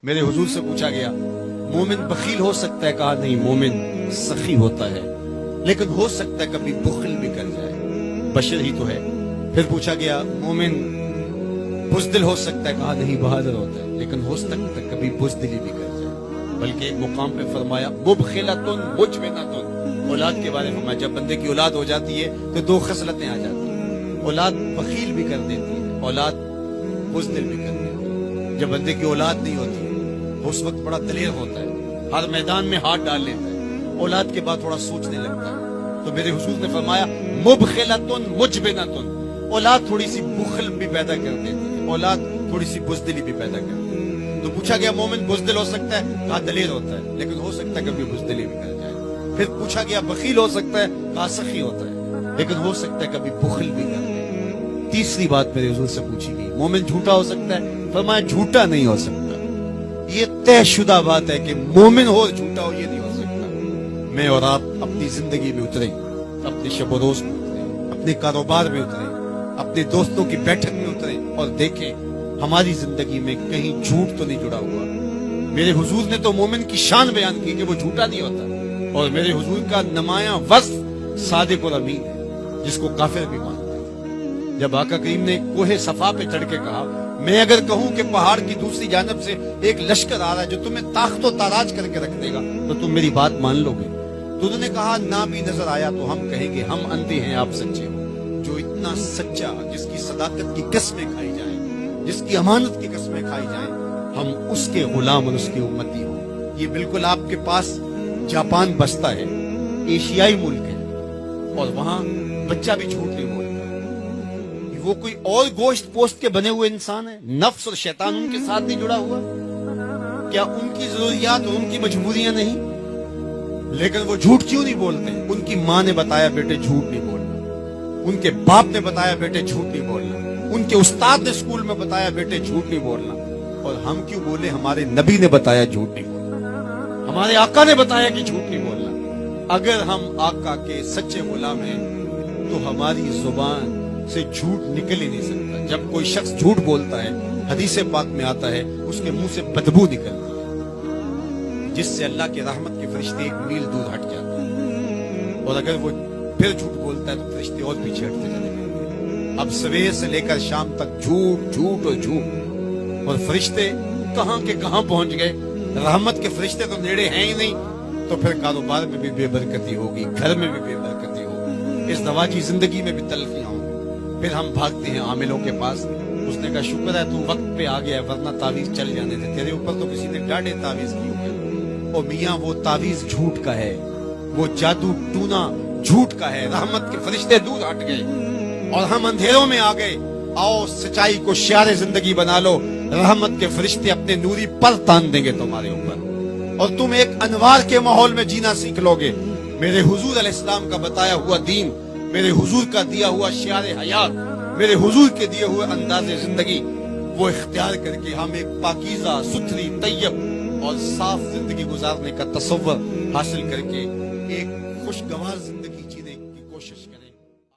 میرے حضور سے پوچھا گیا مومن بخیل ہو سکتا ہے؟ کہا نہیں، مومن سخی ہوتا ہے، لیکن ہو سکتا ہے کبھی بخل بھی کر جائے، بشر ہی تو ہے۔ پھر پوچھا گیا مومن بزدل ہو سکتا ہے؟ کہا نہیں، بہادر ہوتا ہے، لیکن ہو سکتا ہے کبھی بزدلی بھی کر جائے۔ بلکہ ایک مقام پہ فرمایا مبخلۃ مجبنۃ، اولاد کے بارے میں فرمایا جب بندے کی اولاد ہو جاتی ہے تو دو خصلتیں آ جاتی ہیں، اولاد بخیل بھی کر دیتی ہے، اولاد بزدل بھی کر دیتی ہے۔ جب بندے کی اولاد نہیں ہوتی اس وقت بڑا دلیر ہوتا ہے، ہر میدان میں ہاتھ ڈال لیتا ہے، اولاد کے بعد تھوڑا سوچنے لگتا ہے۔ تو میرے حضور نے فرمایا مبخلۃ مجبنۃ، اولاد تھوڑی سی بخل بھی پیدا کر دیتی ہے، اولاد تھوڑی سی بزدلی بھی پیدا کرتی ہے۔ تو پوچھا گیا مومن بزدل ہو سکتا ہے؟ کہا دلیر ہوتا ہے، لیکن ہو سکتا ہے کبھی بزدلی بھی کر جائے۔ پھر پوچھا گیا بخیل ہو سکتا ہے؟ کہا سخی ہوتا ہے، لیکن ہو سکتا ہے کبھی بخل بھی کر جائے۔ تیسری بات میرے حضور سے پوچھی گئی مومن جھوٹا ہو سکتا ہے؟ فرمایا جھوٹا نہیں ہو سکتا، یہ طے شدہ بات ہے کہ مومن ہو اور جھوٹا ہو یہ نہیں ہو سکتا۔ میں اور آپ اپنی زندگی میں اتریں، اپنے شب و روز میں اتریں، اپنے کاروبار میں اتریں، اپنے دوستوں کی بیٹھک میں اتریں اور دیکھیں ہماری زندگی میں کہیں جھوٹ تو نہیں جڑا ہوا۔ میرے حضور نے تو مومن کی شان بیان کی کہ وہ جھوٹا نہیں ہوتا، اور میرے حضور کا نمایاں وصف صادق اور امین ہے، جس کو کافر بھی مانتے ہیں۔ جب آقا کریم نے کوہ صفا پہ چڑھ کے کہا میں اگر کہوں کہ پہاڑ کی دوسری جانب سے ایک لشکر آ رہا ہے جو تمہیں طاقت و تاراج کر کے رکھ دے گا تو تم میری بات مان لو گے؟ تو انہوں نے کہا نہ بھی نظر آیا تو ہم کہیں گے ہم اندھے ہیں، آپ سچے ہو۔ جو اتنا سچا، جس کی صداقت کی قسمیں کھائی جائیں، جس کی امانت کی قسمیں کھائی جائیں، ہم اس کے غلام اور اس کی امتی ہوں۔ یہ بالکل آپ کے پاس جاپان بستا ہے، ایشیائی ملک ہے، اور وہاں بچہ بھی جھوٹ نہیں بولتا، وہ کوئی اور گوشت پوست کے بنے ہوئے انسان ہے، نفس اور شیطان ان کے ساتھ نہیں جڑا ہوا؟ کیا ان کی ضروریات اور ان کی مجبوریاں نہیں؟ لیکن وہ جھوٹ کیوں نہیں بولتے؟ ان کی ماں نے بتایا بیٹے جھوٹ نہیں بولنا، ان کے باپ نے بتایا بیٹے جھوٹ نہیں بولنا، ان کے استاد نے اسکول میں بتایا بیٹے جھوٹ نہیں بولنا۔ اور ہم کیوں بولے؟ ہمارے نبی نے بتایا جھوٹ نہیں بولنا، ہمارے آقا نے بتایا کہ جھوٹ نہیں بولنا۔ اگر ہم آقا کے سچے غلام ہیں تو ہماری زبان سے جھوٹ نکل ہی نہیں سکتا۔ جب کوئی شخص جھوٹ بولتا ہے حدیث پاک میں آتا ہے اس کے منہ سے بدبو نکلتی ہے، جس سے اللہ کے رحمت کے فرشتے ایک میل دور ہٹ جاتے ہیں، اور اگر وہ پھر جھوٹ بولتا ہے تو فرشتے اور پیچھے ہٹتے چلے جاتے ہیں۔ اب سویر سے لے کر شام تک جھوٹ جھوٹ اور جھوٹ، اور فرشتے کہاں کے کہاں پہنچ گئے۔ رحمت کے فرشتے تو نیڑے ہیں ہی نہیں، تو پھر کاروبار میں بھی بے برکتی ہوگی، گھر میں بھی بے برکتی ہوگی، اس دواجی زندگی میں بھی تلخیاں ہوں۔ پھر ہم بھاگتے ہیں عاملوں کے پاس، اس نے کہا شکر ہے تو وقت پہ آ گیا ورنہ تعویذ چل جانے تھے، تیرے اوپر تو کسی نے ڈاڑے تعویذ کی ہوئے۔ اور میاں وہ تعویذ جھوٹ کا ہے، وہ جادو ٹونا جھوٹ کا ہے، رحمت کے فرشتے دور ہٹ گئے اور ہم اندھیروں میں آ گئے۔ آؤ سچائی کو شعار زندگی بنا لو، رحمت کے فرشتے اپنے نوری پر تان دیں گے تمہارے اوپر، اور تم ایک انوار کے ماحول میں جینا سیکھ لو گے۔ میرے حضور علیہ السلام کا بتایا ہوا دین، میرے حضور کا دیا ہوا شعار حیات، میرے حضور کے دیے ہوئے انداز زندگی، وہ اختیار کر کے ہم ایک پاکیزہ ستھری طیب اور صاف زندگی گزارنے کا تصور حاصل کر کے ایک خوشگوار زندگی